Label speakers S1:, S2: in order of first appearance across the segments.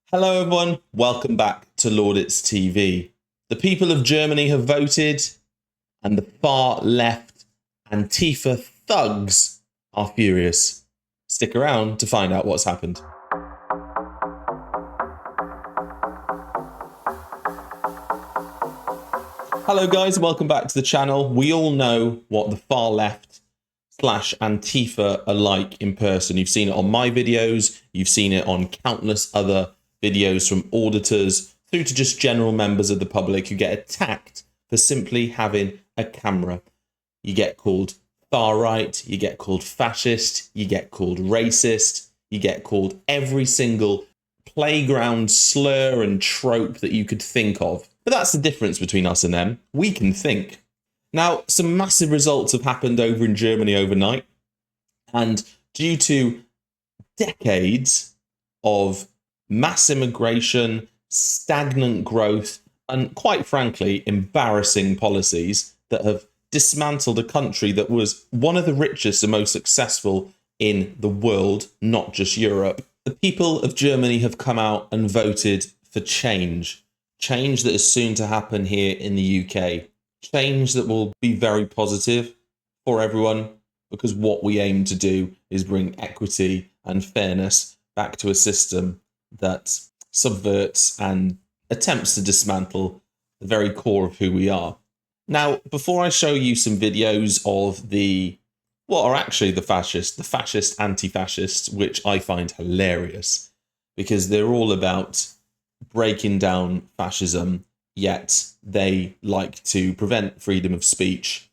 S1: Hello everyone, welcome back to Laudits TV. The people of Germany have voted and the far left Antifa thugs are furious. Stick around to find out what's happened. Hello guys and welcome back to the channel. We all know what the far left / Antifa are like in person. You've seen it on my videos, you've seen it on countless other videos from auditors through to just general members of the public who get attacked for simply having a camera. You get called far right, you get called fascist, you get called racist, you get called every single playground slur and trope that you could think of. But that's the difference between us and them. We can think. Now, some massive results have happened over in Germany overnight, and due to decades of mass immigration, stagnant growth, and quite frankly, embarrassing policies that have dismantled a country that was one of the richest and most successful in the world, not just Europe. The people of Germany have come out and voted for change. Change that is soon to happen here in the UK. Change that will be very positive for everyone, because what we aim to do is bring equity and fairness back to a system that subverts and attempts to dismantle the very core of who we are. Now, before I show you some videos of what are actually the fascist anti-fascists, which I find hilarious, because they're all about breaking down fascism, yet they like to prevent freedom of speech,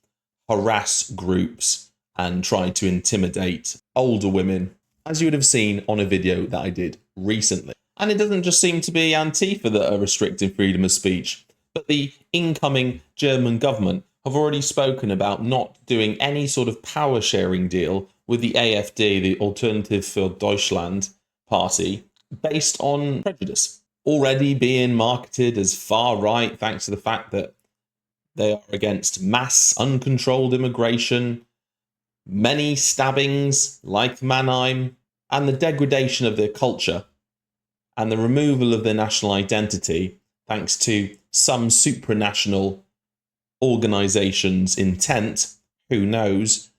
S1: harass groups, and try to intimidate older women, as you would have seen on a video that I did recently. And it doesn't just seem to be Antifa that are restricting freedom of speech, but the incoming German government have already spoken about not doing any sort of power sharing deal with the AfD, the Alternative für Deutschland party, based on prejudice. Already being marketed as far right thanks to the fact that they are against mass uncontrolled immigration, many stabbings like Mannheim, and the degradation of their culture and the removal of their national identity thanks to some supranational organisation's intent. Who knows?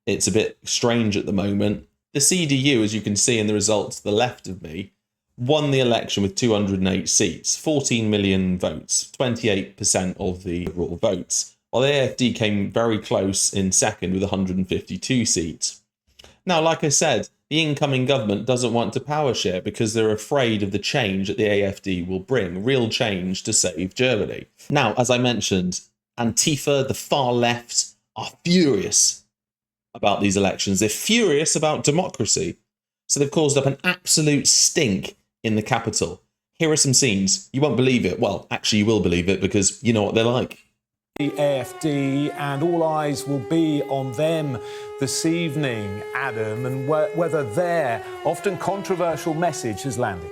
S1: It's a bit strange at the moment. The CDU, as you can see in the results to the left of me, won the election with 208 seats, 14 million votes, 28% of the overall votes, while the AfD came very close in second with 152 seats. Now, like I said, the incoming government doesn't want to power share because they're afraid of the change that the AfD will bring, real change to save Germany. Now, as I mentioned, Antifa, the far left, are furious about these elections. They're furious about democracy. So they've caused up an absolute stink in the capital. Here are some scenes. You won't believe it. Well, actually, you will believe it because you know what they're like.
S2: The AfD, and all eyes will be on them this evening, Adam, and whether their often controversial message has landed.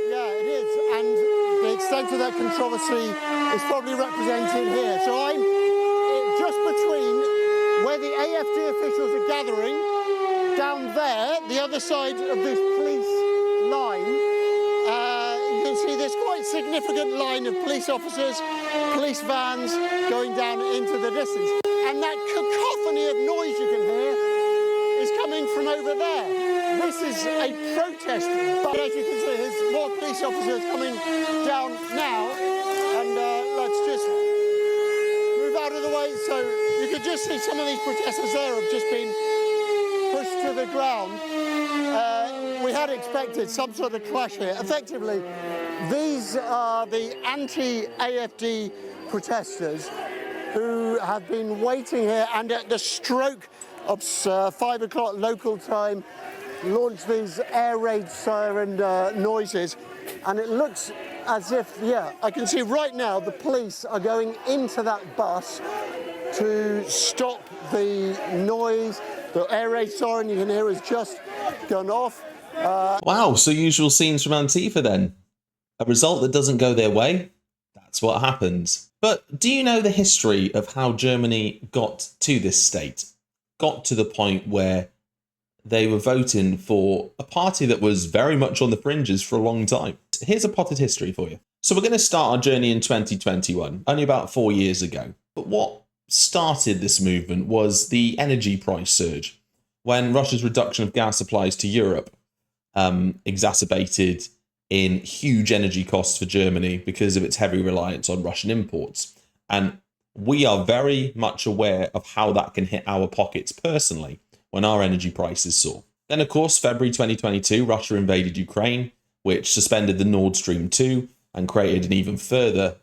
S3: Yeah, it is, and the extent of that controversy is probably represented here. So I'm just between where the AfD officials are gathering, down there, the other side of this police line. You can see there's quite a significant line of police officers, police vans going down into the distance. And that cacophony of noise you can hear is coming from over there. This is a protest, but as you can see, there's more police officers coming down now. And let's just move out of the way. So you could just see some of these protesters there have just been pushed to the ground. We had expected some sort of clash here. Effectively, these are the anti-AfD protesters who have been waiting here, and at the stroke of 5 o'clock local time, launched these air raid siren noises. And it looks as if, yeah, I can see right now the police are going into that bus to stop the noise. The air raid siren you can hear has just gone off.
S1: Wow, so usual scenes from Antifa then. A result that doesn't go their way, that's what happens. But do you know the history of how Germany got to this state? Got to the point where they were voting for a party that was very much on the fringes for a long time. Here's a potted history for you. So we're going to start our journey in 2021, only about 4 years ago. But what started this movement was the energy price surge, when Russia's reduction of gas supplies to Europe exacerbated in huge energy costs for Germany because of its heavy reliance on Russian imports. And we are very much aware of how that can hit our pockets personally when our energy prices soar. Then, of course, February 2022, Russia invaded Ukraine, which suspended the Nord Stream 2 and created an even further,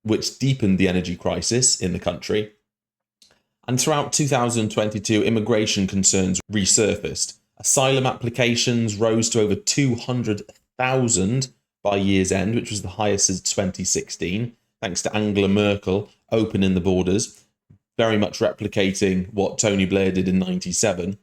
S1: which deepened the energy crisis in the country. And throughout 2022, immigration concerns resurfaced. Asylum applications rose to over 200,000 by year's end, which was the highest since 2016, thanks to Angela Merkel opening the borders, very much replicating what Tony Blair did in '97.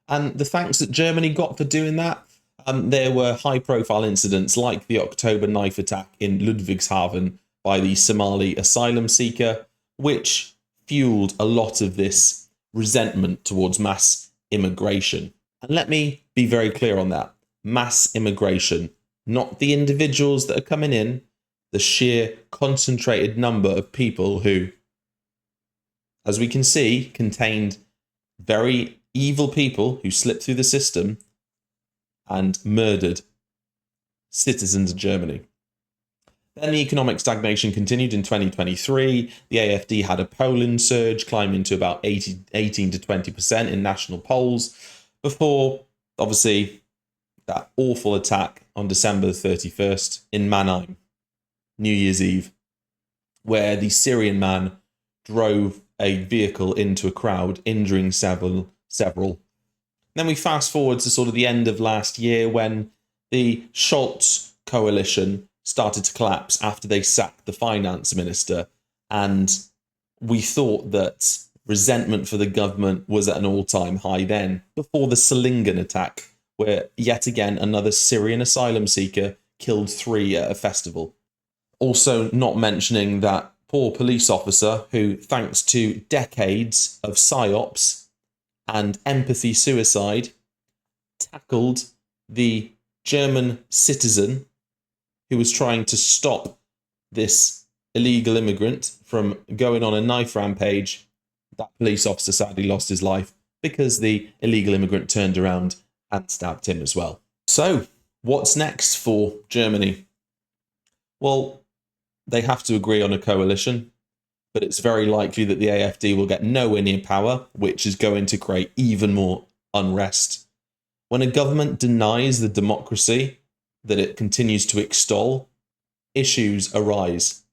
S1: And the thanks that Germany got for doing that, there were high-profile incidents like the October knife attack in Ludwigshafen by the Somali asylum seeker, which fueled a lot of this resentment towards mass immigration. And let me be very clear on that. Mass immigration, not the individuals that are coming in, the sheer concentrated number of people who, as we can see, contained very evil people who slipped through the system and murdered citizens of Germany. Then the economic stagnation continued in 2023. The AfD had a polling surge, climbing to about 18 to 20% in national polls, before, obviously, that awful attack on December 31st in Mannheim, New Year's Eve, where the Syrian man drove a vehicle into a crowd, injuring several. Then we fast forward to sort of the end of last year, when the Scholz coalition started to collapse after they sacked the finance minister. And we thought that resentment for the government was at an all-time high then, before the Solingen attack, where yet again another Syrian asylum seeker killed 3 at a festival. Also not mentioning that poor police officer who, thanks to decades of psyops and empathy suicide, tackled the German citizen who was trying to stop this illegal immigrant from going on a knife rampage. That police officer sadly lost his life because the illegal immigrant turned around and stabbed him as well. So, what's next for Germany? Well, they have to agree on a coalition, but it's very likely that the AfD will get nowhere near power, which is going to create even more unrest. When a government denies the democracy that it continues to extol, issues arise.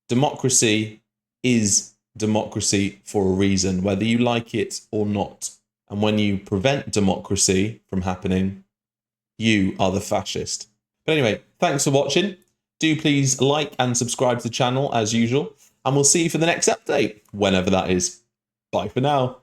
S1: Democracy is democracy for a reason, whether you like it or not. And when you prevent democracy from happening, you are the fascist. But anyway, thanks for watching. Do please like and subscribe to the channel as usual, and we'll see you for the next update, whenever that is. Bye for now.